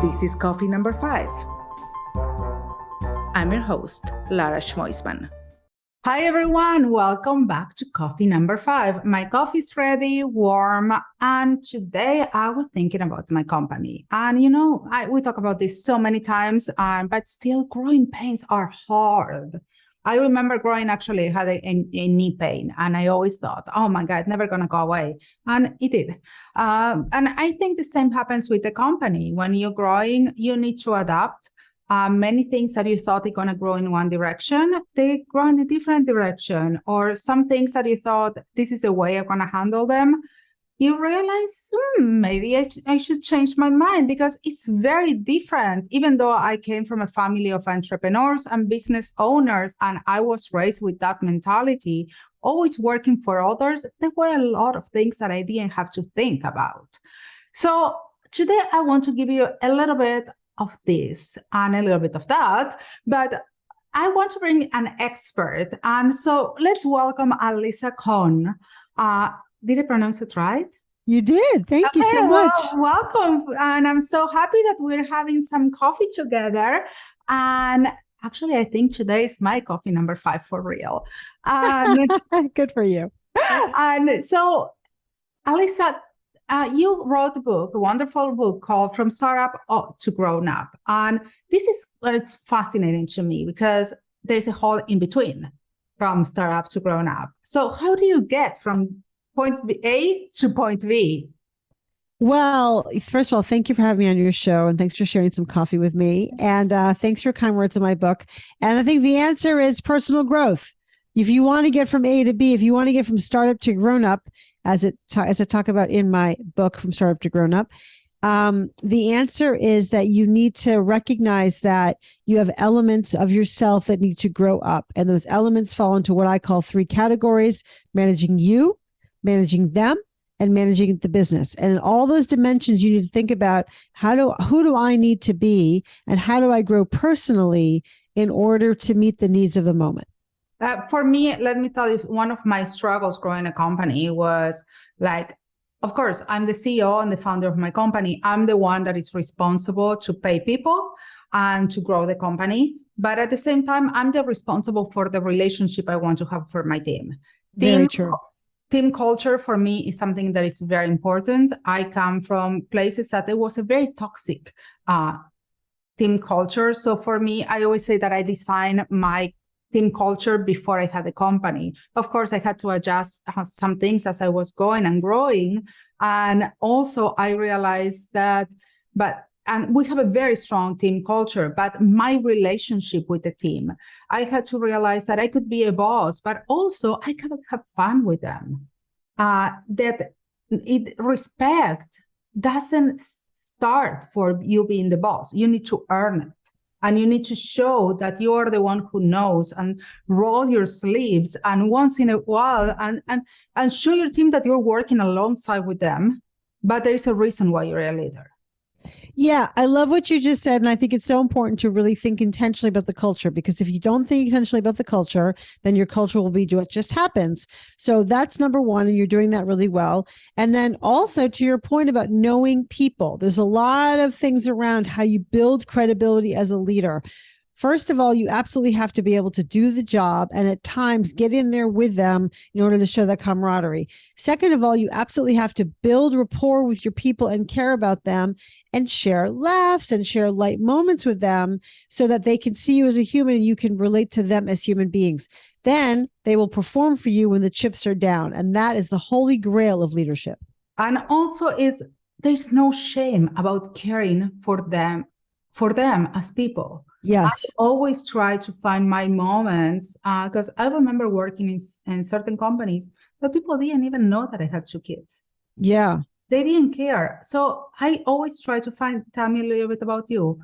This is coffee number 5. I'm your host, Lara Schmoisman. Hi, everyone. Welcome back to coffee number 5. My coffee is ready, warm, and today I was thinking about my company. And we talk about this so many times, but still growing pains are hard. I remember growing actually had a knee pain, and I always thought, oh my God, never going to go away. And it did. And I think the same happens with the company. When you're growing, you need to adapt. Many things that you thought are going to grow in one direction, they grow in a different direction. Or some things that you thought, this is the way I'm going to handle them, you realize, maybe I should change my mind because it's very different. Even though I came from a family of entrepreneurs and business owners, and I was raised with that mentality, always working for others, there were a lot of things that I didn't have to think about. So today I want to give you a little bit of this and a little bit of that, but I want to bring an expert. And so let's welcome Alisa Cohn. Did I pronounce it right? You did. Thank you so much. Welcome. And I'm so happy that we're having some coffee together. And actually, I think today is my coffee number 5 for real. Good for you. And so, Alisa, you wrote a wonderful book called From Startup to Grown Up. And this is what it's fascinating to me because there's a whole in between from startup to grown up. So how do you get from point A to point V? Well, first of all, thank you for having me on your show, and thanks for sharing some coffee with me. And thanks for your kind words on my book. And I think the answer is personal growth. If you want to get from A to B, if you want to get from startup to grown up, as I talk about in my book, From Startup to Grown Up, the answer is that you need to recognize that you have elements of yourself that need to grow up. And those elements fall into what I call 3 categories: managing you, managing them, and managing the business. And in all those dimensions, you need to think about who do I need to be and how do I grow personally in order to meet the needs of the moment. For me, let me tell you, one of my struggles growing a company was like, of course, I'm the CEO and the founder of my company. I'm the one that is responsible to pay people and to grow the company. But at the same time, I'm the responsible for the relationship I want to have for my team. Very true. Team culture for me is something that is very important. I come from places that there was a very toxic team culture. So for me, I always say that I design my team culture before I had a company. Of course, I had to adjust some things as I was going and growing. And also I realized that, and we have a very strong team culture, but my relationship with the team, I had to realize that I could be a boss, but also I could have fun with them. That respect doesn't start for you being the boss. You need to earn it. And you need to show that you're the one who knows and roll your sleeves and once in a while and show your team that you're working alongside with them. But there is a reason why you're a leader. Yeah, I love what you just said. And I think it's so important to really think intentionally about the culture, because if you don't think intentionally about the culture, then your culture will be what just happens. So that's number one. And you're doing that really well. And then also to your point about knowing people, there's a lot of things around how you build credibility as a leader. First of all, you absolutely have to be able to do the job and at times get in there with them in order to show that camaraderie. Second of all, you absolutely have to build rapport with your people and care about them and share laughs and share light moments with them so that they can see you as a human and you can relate to them as human beings. Then they will perform for you when the chips are down. And that is the holy grail of leadership. And also there's no shame about caring for them as people. Yes. I always try to find my moments because I remember working in certain companies that people didn't even know that I had 2 kids. Yeah. They didn't care. So I always try to tell me a little bit about you,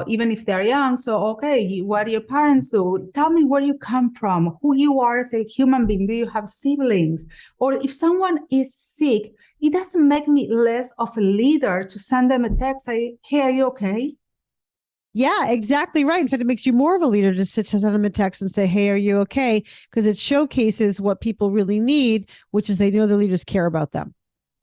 even if they're young. So, okay, what do your parents do? Tell me where you come from, who you are as a human being. Do you have siblings? Or if someone is sick, it doesn't make me less of a leader to send them a text, say, hey, are you okay? Yeah, exactly right. In fact, it makes you more of a leader to send them a text and say, hey, are you okay? Because it showcases what people really need, which is they know the leaders care about them.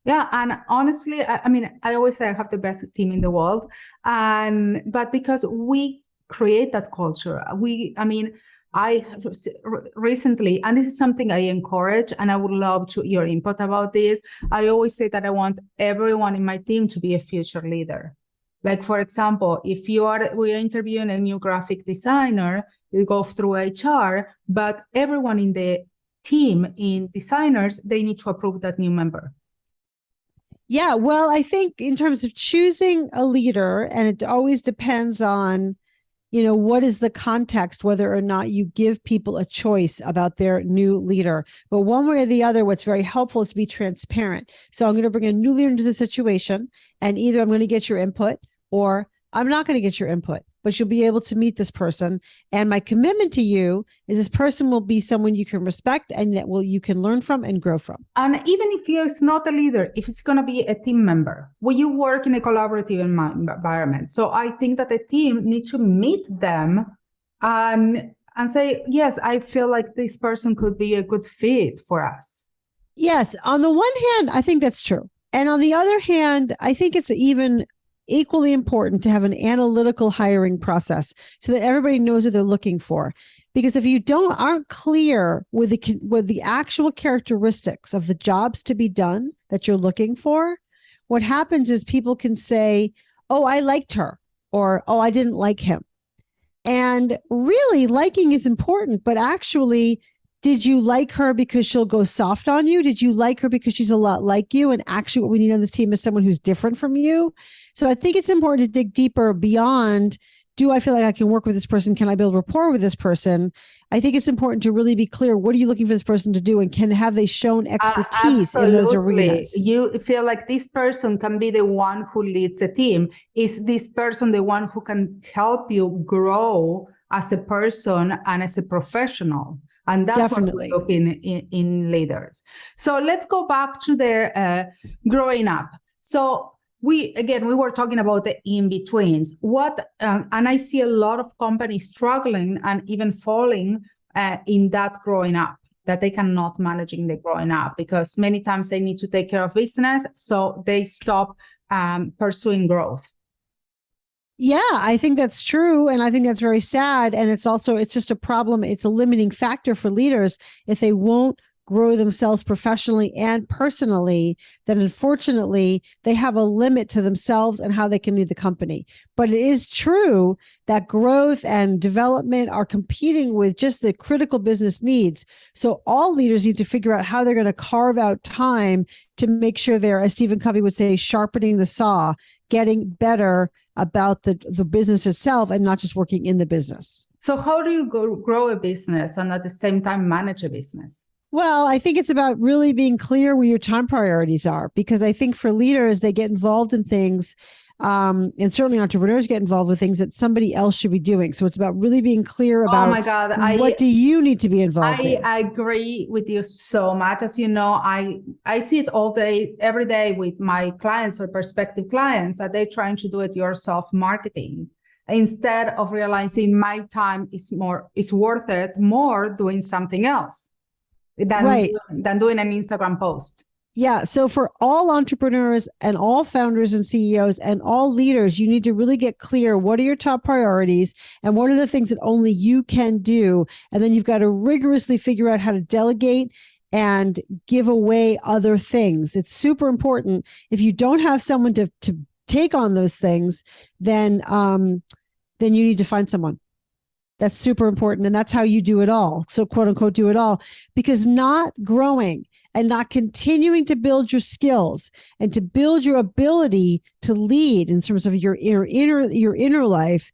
Yeah, and honestly, I mean, I always say I have the best team in the world, but because we create that culture, I mean, I recently, and this is something I encourage, and I would love your input about this. I always say that I want everyone in my team to be a future leader. Like, for example, if we're interviewing a new graphic designer, we go through HR, but everyone in the team, in designers, they need to approve that new member. Yeah, well, I think in terms of choosing a leader, and it always depends on, what is the context, whether or not you give people a choice about their new leader. But one way or the other, what's very helpful is to be transparent. So I'm going to bring a new leader into the situation, and either I'm going to get your input or I'm not going to get your input, but you'll be able to meet this person. And my commitment to you is this person will be someone you can respect and that you can learn from and grow from. And even if it's not a leader, if it's going to be a team member, will you work in a collaborative environment? So I think that the team needs to meet them and say, yes, I feel like this person could be a good fit for us. Yes. On the one hand, I think that's true. And on the other hand, I think it's even equally important to have an analytical hiring process so that everybody knows what they're looking for. Because if you aren't clear with the actual characteristics of the jobs to be done that you're looking for, what happens is people can say, oh, I liked her, or, oh, I didn't like him. And really, liking is important, but actually, did you like her because she'll go soft on you? Did you like her because she's a lot like you? And actually, what we need on this team is someone who's different from you. So I think it's important to dig deeper beyond, do I feel like I can work with this person? Can I build rapport with this person? I think it's important to really be clear, what are you looking for this person to do? And have they shown expertise in those arenas? You feel like this person can be the one who leads a team. Is this person the one who can help you grow as a person and as a professional? And that's Definitely what we look in leaders. So let's go back to the growing up. So we were talking about the in-betweens. And I see a lot of companies struggling and even falling in that growing up, that they cannot managing the growing up because many times they need to take care of business, so they stop pursuing growth. Yeah, I think that's true. And I think that's very sad. And it's just a problem. It's a limiting factor for leaders. If they won't grow themselves professionally and personally, then unfortunately, they have a limit to themselves and how they can lead the company. But it is true that growth and development are competing with just the critical business needs. So all leaders need to figure out how they're going to carve out time to make sure they're, as Stephen Covey would say, sharpening the saw, getting better about the business itself and not just working in the business. So how do you grow a business and at the same time manage a business? Well, I think it's about really being clear where your time priorities are, because I think for leaders, they get involved in things, and certainly entrepreneurs get involved with things that somebody else should be doing. So it's about really being clear about, oh my God, what do you need to be involved in? I agree with you so much. As you know, I see it all day, every day with my clients or prospective clients, that they're trying to do it yourself marketing instead of realizing my time is worth it more doing something else than doing an Instagram post. Yeah. So for all entrepreneurs and all founders and CEOs and all leaders, you need to really get clear. What are your top priorities and what are the things that only you can do? And then you've got to rigorously figure out how to delegate and give away other things. It's super important. If you don't have someone to take on those things, then you need to find someone. That's super important. And that's how you do it all. So quote unquote, do it all, because not growing and not continuing to build your skills and to build your ability to lead in terms of your inner life,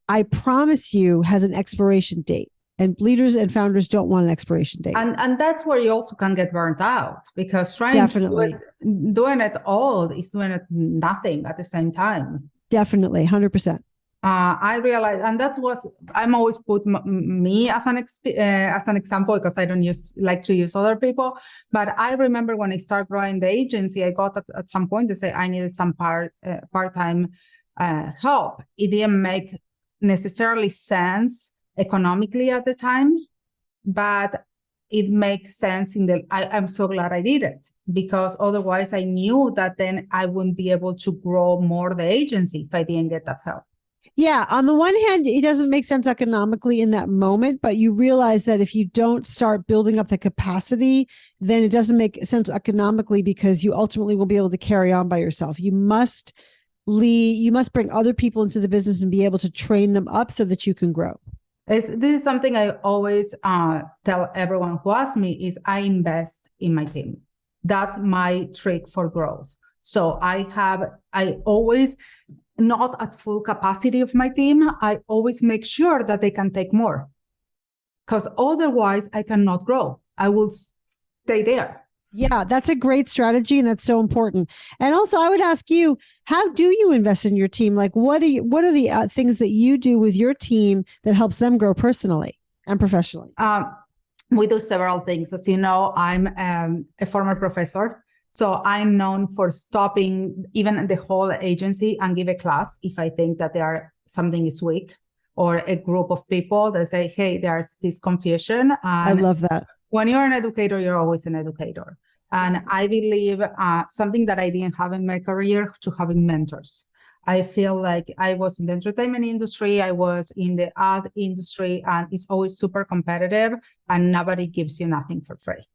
I promise you, has an expiration date. And leaders and founders don't want an expiration date. And that's where you also can get burnt out, because doing it all is doing it nothing at the same time. Definitely, 100%. I realize, and that's what I'm always put me as an example, because I don't like to use other people. But I remember when I started growing the agency, I got at some point to say I needed some part-time help. It didn't make necessarily sense economically at the time, but it makes sense I'm so glad I did it, because otherwise I knew that then I wouldn't be able to grow more the agency if I didn't get that help. Yeah, on the one hand, it doesn't make sense economically in that moment, but you realize that if you don't start building up the capacity, then it doesn't make sense economically, because you ultimately will be able to carry on by yourself. You must bring other people into the business and be able to train them up so that you can grow. This is something I always tell everyone who asks me is I invest in my team. That's my trick for growth. So I always, not at full capacity of my team, I always make sure that they can take more, because otherwise I cannot grow. I will stay there. Yeah, that's a great strategy, and that's so important. And also, I would ask you, how do you invest in your team? Like, what are the things that you do with your team that helps them grow personally and professionally? We do several things. As you know, I'm a former professor. So I'm known for stopping even the whole agency and give a class if I think that something is weak, or a group of people that say, hey, there's this confusion. And I love that. When you're an educator, you're always an educator. And I believe something that I didn't have in my career, to having mentors. I feel like I was in the entertainment industry, I was in the ad industry, and it's always super competitive, and nobody gives you nothing for free.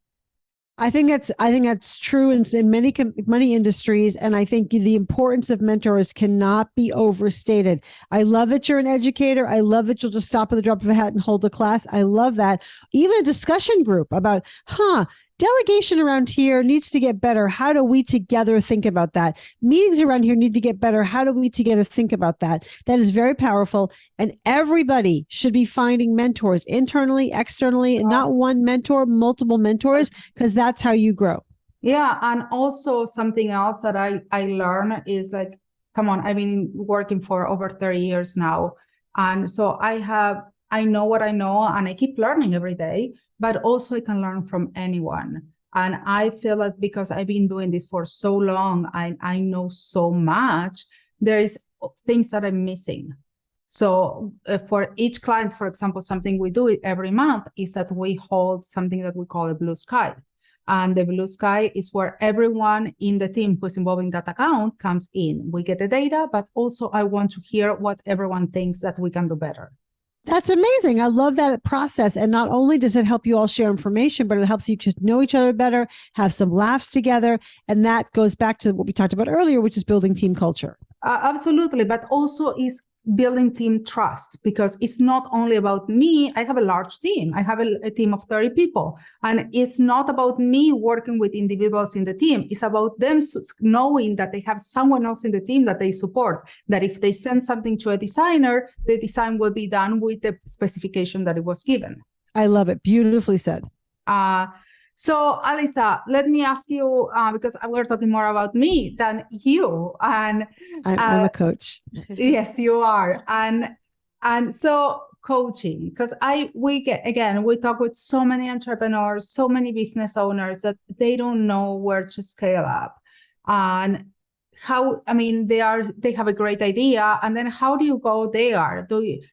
I think that's true in many industries, and I think the importance of mentors cannot be overstated. I love that you're an educator. I love that you'll just stop at the drop of a hat and hold a class. I love that. Even a discussion group about, delegation around here needs to get better. How do we together think about that? Meetings around here need to get better. How do we together think about that? That is very powerful. And everybody should be finding mentors internally, externally, and not one mentor, multiple mentors, because that's how you grow. Yeah. And also something else that I learned is like, come on, I've been working for over 30 years now. And so I know what I know, and I keep learning every day, but also I can learn from anyone. And I feel like because I've been doing this for so long, I know so much, there is things that I'm missing. So for each client, for example, something we do every month is that we hold something that we call a blue sky. And the blue sky is where everyone in the team who's involved in that account comes in. We get the data, but also I want to hear what everyone thinks that we can do better. That's amazing. I love that process. And not only does it help you all share information, but it helps you to know each other better, have some laughs together. And that goes back to what we talked about earlier, which is building team culture. Absolutely. But also is building team trust, because it's not only about me. I have a large team. I have a team of 30 people. And it's not about me working with individuals in the team. It's about them knowing that they have someone else in the team that they support, that if they send something to a designer, the design will be done with the specification that it was given. I love it. Beautifully said. So, Alisa, let me ask you, because we're talking more about me than you. And I'm a coach. Yes, you are. And so coaching, because we talk with so many entrepreneurs, so many business owners that they don't know where to scale up. And they have a great idea, and then how do you go there?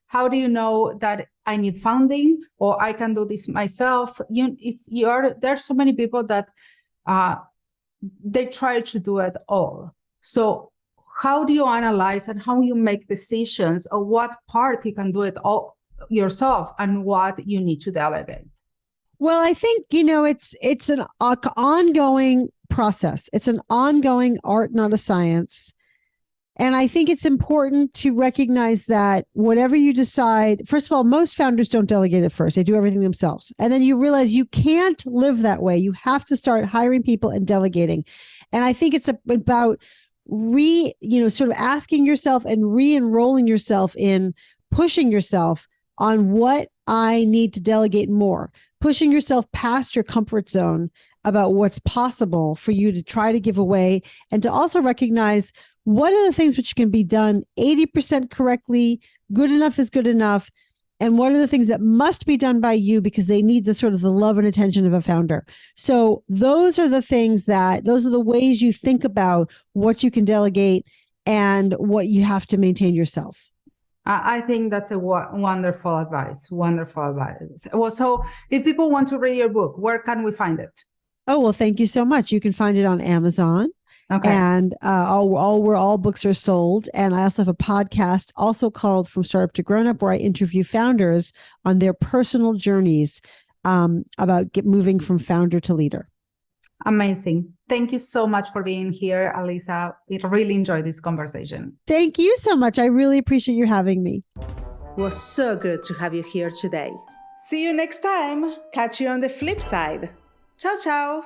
How do you know that I need funding, or I can do this myself? There's so many people that they try to do it all. So how do you analyze and how you make decisions of what part you can do it all yourself and what you need to delegate? Well, I think, it's an ongoing process. It's an ongoing art, not a science. And I think it's important to recognize that whatever you decide, first of all, most founders don't delegate at first. They do everything themselves. And then you realize you can't live that way. You have to start hiring people and delegating. And I think it's about sort of asking yourself and re-enrolling yourself in pushing yourself on what I need to delegate more, pushing yourself past your comfort zone about what's possible for you to try to give away, and to also recognize what are the things which can be done 80% correctly, good enough is good enough, and what are the things that must be done by you because they need the sort of the love and attention of a founder. So those are the ways you think about what you can delegate and what you have to maintain yourself. I think that's a wonderful advice. Wonderful advice. Well, so if people want to read your book, where can we find it? Oh, well, thank you so much. You can find it on Amazon Okay. and all where all books are sold. And I also have a podcast also called From Startup to Grown Up, where I interview founders on their personal journeys about moving from founder to leader. Amazing. Thank you so much for being here, Alisa. I really enjoyed this conversation. Thank you so much. I really appreciate you having me. It was so good to have you here today. See you next time. Catch you on the flip side. Ciao, ciao.